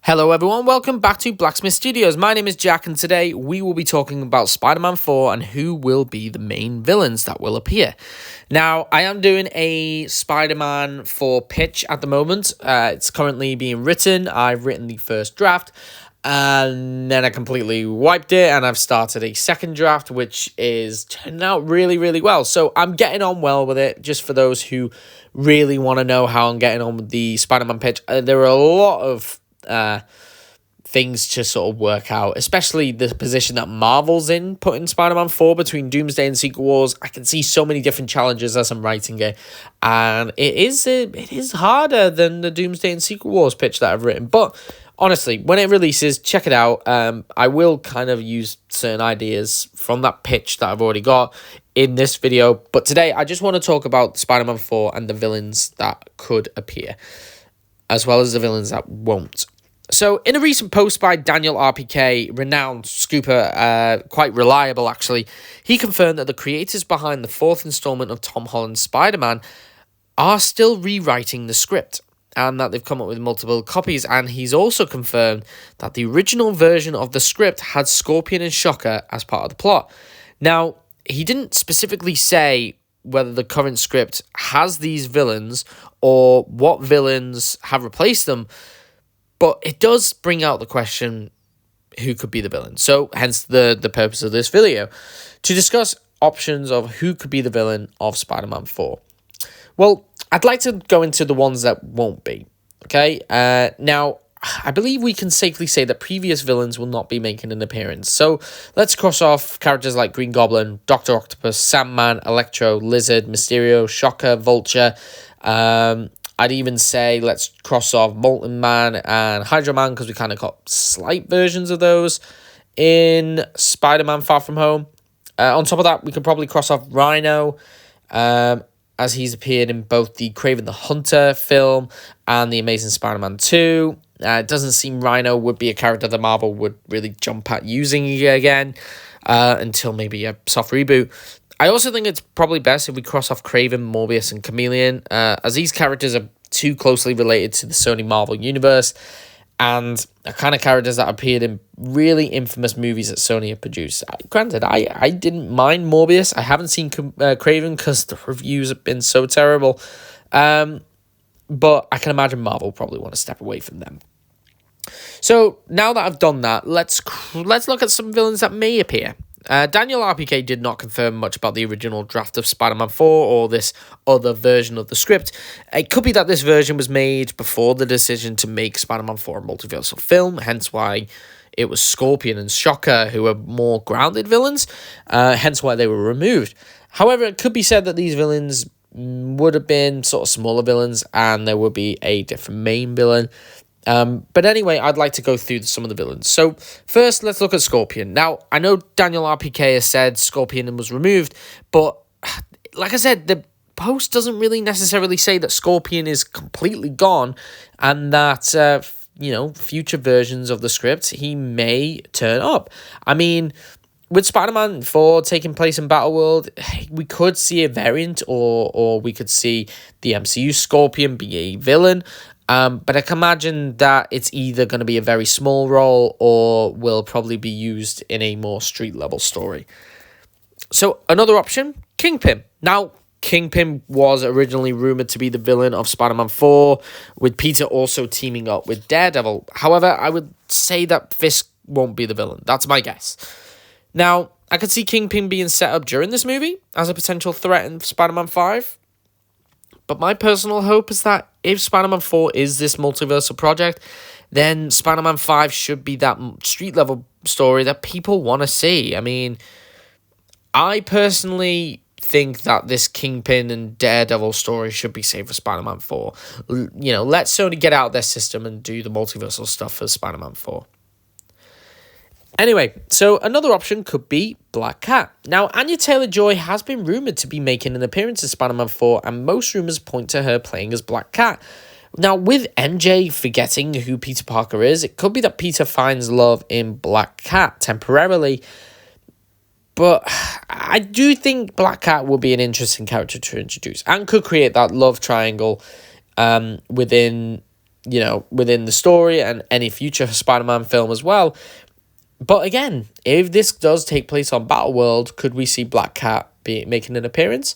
Hello everyone, welcome back to Blacksmith Studios. My name is Jack and today we will be talking about Spider-Man 4 and who will be the main villains that will appear. Now, I am doing a Spider-Man 4 pitch at the moment. It's currently being written. I've written the first draft and then I completely wiped it and I've started a second draft which is turning out really well. So I'm getting on well with it. Just for those who really want to know how I'm getting on with the Spider-Man pitch, there are a lot of things to sort of work out, especially the position that Marvel's in, putting Spider-Man 4 between Doomsday and Secret Wars. I can see so many different challenges as I'm writing it, and it is harder than the Doomsday and Secret Wars pitch that I've written. But honestly, when it releases, check it out. I will kind of use certain ideas from that pitch that I've already got in this video, but today I just want to talk about Spider-Man 4 and the villains that could appear, as well as the villains that won't. So, in a recent post by Daniel RPK, renowned scooper, quite reliable actually, he confirmed that the creators behind the fourth installment of Tom Holland's Spider-Man are still rewriting the script, and that they've come up with multiple copies, and he's also confirmed that the original version of the script had Scorpion and Shocker as part of the plot. Now, he didn't specifically say whether the current script has these villains or what villains have replaced them, but it does bring out the question, who could be the villain? So, hence the purpose of this video, to discuss options of who could be the villain of Spider-Man 4. Well, I'd like to go into the ones that won't be, okay? Now, I believe we can safely say that previous villains will not be making an appearance. So, let's cross off characters like Green Goblin, Dr. Octopus, Sandman, Electro, Lizard, Mysterio, Shocker, Vulture. I'd even say let's cross off Molten Man and Hydro Man because we kind of got slight versions of those in Spider-Man Far From Home. On top of that, we could probably cross off Rhino, as he's appeared in both the Kraven the Hunter film and the Amazing Spider-Man 2. It doesn't seem Rhino would be a character that Marvel would really jump at using again until maybe a soft reboot. I also think it's probably best if we cross off Kraven, Morbius, and Chameleon, as these characters are too closely related to the Sony Marvel universe and are kind of characters that appeared in really infamous movies that Sony have produced. Granted, I didn't mind Morbius. I haven't seen Kraven because the reviews have been so terrible. But I can imagine Marvel probably want to step away from them. So now that I've done that, let's look at some villains that may appear. Daniel RPK did not confirm much about the original draft of Spider-Man 4 or this other version of the script. It could be that this version was made before the decision to make Spider-Man 4 a multiversal film, hence why it was Scorpion and Shocker who were more grounded villains, hence why they were removed. However, it could be said that these villains would have been sort of smaller villains and there would be a different main villain. But anyway, I'd like to go through some of the villains. So first, let's look at Scorpion. Now, I know Daniel RPK has said Scorpion was removed, but like I said, the post doesn't really necessarily say that Scorpion is completely gone and that, future versions of the script, he may turn up. I mean, with Spider-Man 4 taking place in Battleworld, we could see a variant or we could see the MCU Scorpion be a villain. But I can imagine that it's either going to be a very small role or will probably be used in a more street-level story. So, another option, Kingpin. Now, Kingpin was originally rumored to be the villain of Spider-Man 4, with Peter also teaming up with Daredevil. However, I would say that Fisk won't be the villain. That's my guess. Now, I could see Kingpin being set up during this movie as a potential threat in Spider-Man 5. But my personal hope is that if Spider-Man 4 is this multiversal project, then Spider-Man 5 should be that street-level story that people want to see. I mean, I personally think that this Kingpin and Daredevil story should be saved for Spider-Man 4. Let Sony get out their system and do the multiversal stuff for Spider-Man 4. Anyway, so another option could be Black Cat. Now, Anya Taylor-Joy has been rumoured to be making an appearance in Spider-Man 4, and most rumours point to her playing as Black Cat. Now, with MJ forgetting who Peter Parker is, it could be that Peter finds love in Black Cat temporarily, but I do think Black Cat will be an interesting character to introduce and could create that love triangle within within the story and any future Spider-Man film as well. But again, if this does take place on Battleworld, could we see Black Cat making an appearance?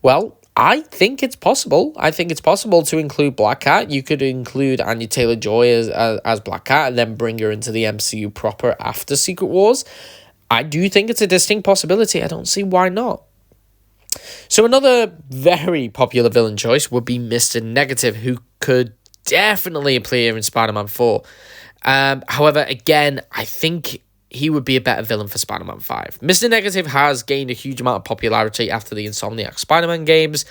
Well, I think it's possible. I think it's possible to include Black Cat. You could include Anya Taylor-Joy as Black Cat and then bring her into the MCU proper after Secret Wars. I do think it's a distinct possibility. I don't see why not. So another very popular villain choice would be Mr. Negative, who could definitely appear in Spider-Man 4. However, again, I think he would be a better villain for Spider-Man 5. Mr. Negative has gained a huge amount of popularity after the Insomniac Spider-Man games.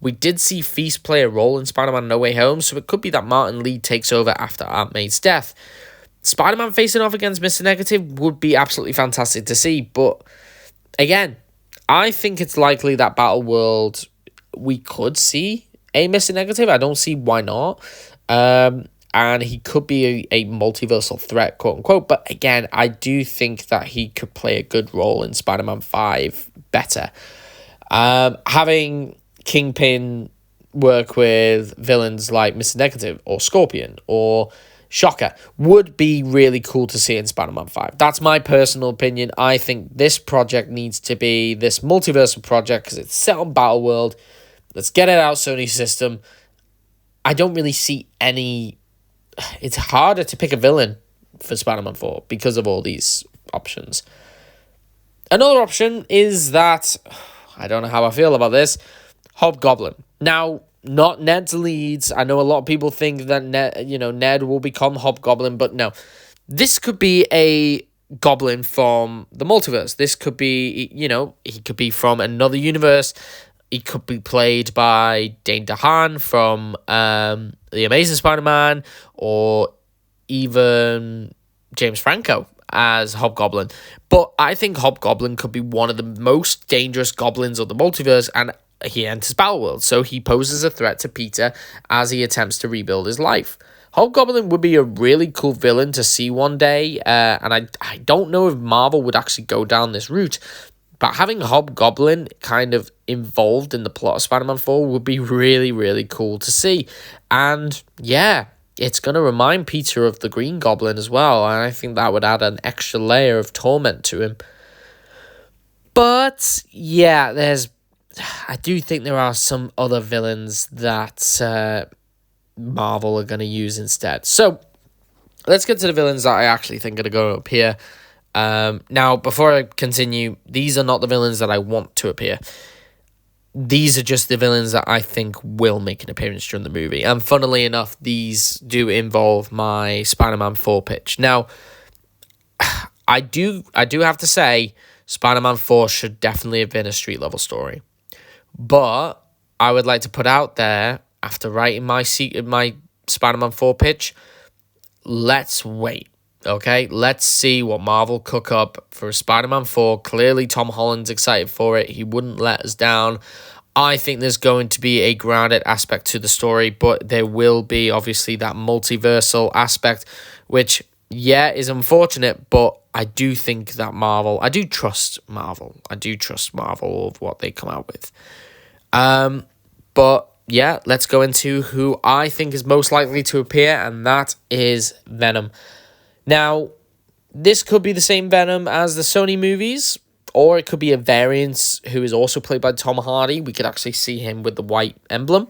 We did see Feast play a role in Spider-Man No Way Home, so it could be that Martin Lee takes over after Aunt May's death. Spider-Man facing off against Mr. Negative would be absolutely fantastic to see, but again, I think it's likely that Battleworld, we could see a Mr. Negative. I don't see why not. And he could be a multiversal threat, quote unquote. But again, I do think that he could play a good role in Spider-Man 5 better. Having Kingpin work with villains like Mr. Negative or Scorpion or Shocker would be really cool to see in Spider-Man 5. That's my personal opinion. I think this project needs to be this multiversal project because it's set on Battleworld. Let's get it out Sony system. I don't really see any... It's harder to pick a villain for Spider-Man 4 because of all these options. Another option is that... I don't know how I feel about this. Hob Goblin. Now, not Ned's leads. I know a lot of people think that Ned will become Hob Goblin, but no. This could be a goblin from the multiverse. This could be, he could be from another universe. He could be played by Dane DeHaan from The Amazing Spider-Man, or even James Franco as Hobgoblin. But I think Hobgoblin could be one of the most dangerous goblins of the multiverse, and he enters Battleworld, so he poses a threat to Peter as he attempts to rebuild his life. Hobgoblin would be a really cool villain to see one day, and I don't know if Marvel would actually go down this route, but having Hobgoblin kind of involved in the plot of Spider-Man 4 would be really, really cool to see. And yeah, it's going to remind Peter of the Green Goblin as well, and I think that would add an extra layer of torment to him. But yeah, I do think there are some other villains that Marvel are going to use instead. So let's get to the villains that I actually think are going to go up here. Now, before I continue, these are not the villains that I want to appear. These are just the villains that I think will make an appearance during the movie. And funnily enough, these do involve my Spider-Man 4 pitch. Now, I do have to say, Spider-Man 4 should definitely have been a street-level story. But I would like to put out there, after writing my Spider-Man 4 pitch, let's wait. Okay, let's see what Marvel cook up for Spider-Man 4. Clearly, Tom Holland's excited for it. He wouldn't let us down. I think there's going to be a grounded aspect to the story, but there will be, obviously, that multiversal aspect, which, yeah, is unfortunate, but I do think that I do trust Marvel. I do trust Marvel of what they come out with. But, yeah, let's go into who I think is most likely to appear, and that is Venom. Now, this could be the same Venom as the Sony movies, or it could be a variant who is also played by Tom Hardy. We could actually see him with the white emblem.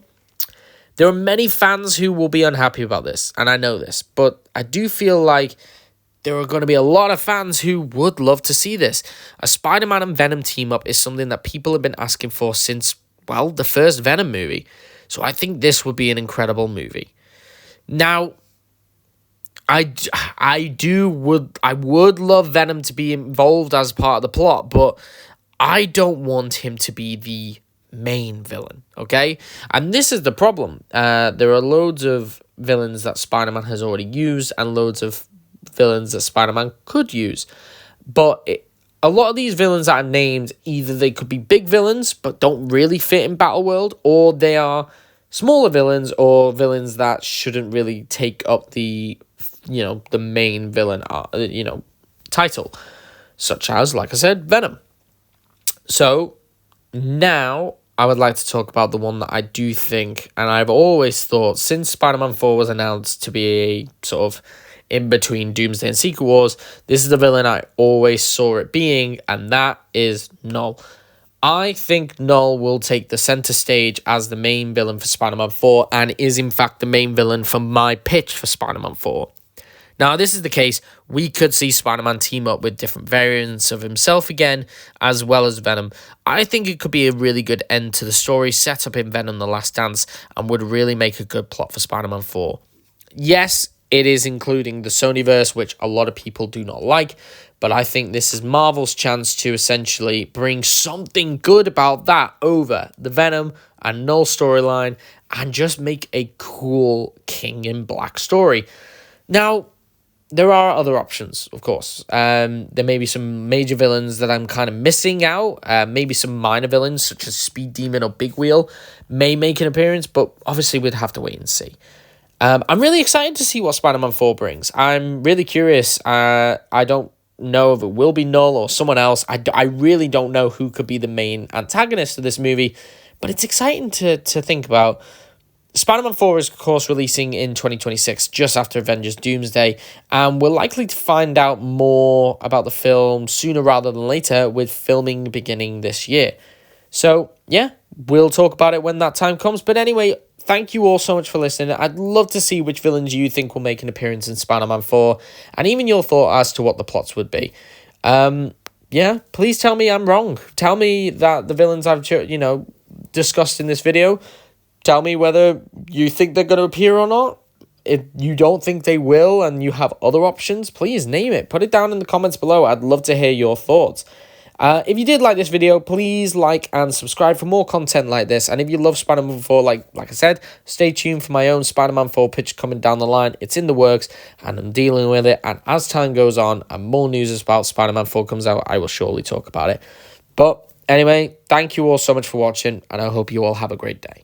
There are many fans who will be unhappy about this, and I know this, but I do feel like there are going to be a lot of fans who would love to see this. A Spider-Man and Venom team-up is something that people have been asking for since, well, the first Venom movie. So I think this would be an incredible movie. Now, I would love Venom to be involved as part of the plot, but I don't want him to be the main villain, okay? And this is the problem. There are loads of villains that Spider-Man has already used and loads of villains that Spider-Man could use. But a lot of these villains that are named, either they could be big villains but don't really fit in Battleworld, or they are smaller villains or villains that shouldn't really take up the main villain, title, such as, like I said, Venom. So now I would like to talk about the one that I do think, and I've always thought, since Spider-Man 4 was announced to be a sort of in between Doomsday and Secret Wars, this is the villain I always saw it being, and that is Null. I think Null will take the center stage as the main villain for Spider-Man 4 and is in fact the main villain for my pitch for Spider-Man 4. Now, this is the case, we could see Spider-Man team up with different variants of himself again, as well as Venom. I think it could be a really good end to the story, set up in Venom The Last Dance, and would really make a good plot for Spider-Man 4. Yes, it is including the Sonyverse, which a lot of people do not like, but I think this is Marvel's chance to essentially bring something good about that over the Venom and Null storyline and just make a cool King in Black story. Now, there are other options, of course. There may be some major villains that I'm kind of missing out. Maybe some minor villains, such as Speed Demon or Big Wheel, may make an appearance, but obviously we'd have to wait and see. I'm really excited to see what Spider-Man 4 brings. I'm really curious. I don't know if it will be Null or someone else. I really don't know who could be the main antagonist of this movie, but it's exciting to think about. Spider-Man 4 is, of course, releasing in 2026, just after Avengers Doomsday, and we're likely to find out more about the film sooner rather than later, with filming beginning this year. So, yeah, we'll talk about it when that time comes. But anyway, thank you all so much for listening. I'd love to see which villains you think will make an appearance in Spider-Man 4, and even your thought as to what the plots would be. Yeah, please tell me I'm wrong. Tell me that the villains I've, discussed in this video, tell me whether you think they're going to appear or not. If you don't think they will and you have other options, please name it. Put it down in the comments below. I'd love to hear your thoughts. If you did like this video, please like and subscribe for more content like this. And if you love Spider-Man 4, like I said, stay tuned for my own Spider-Man 4 pitch coming down the line. It's in the works and I'm dealing with it. And as time goes on and more news about Spider-Man 4 comes out, I will surely talk about it. But anyway, thank you all so much for watching and I hope you all have a great day.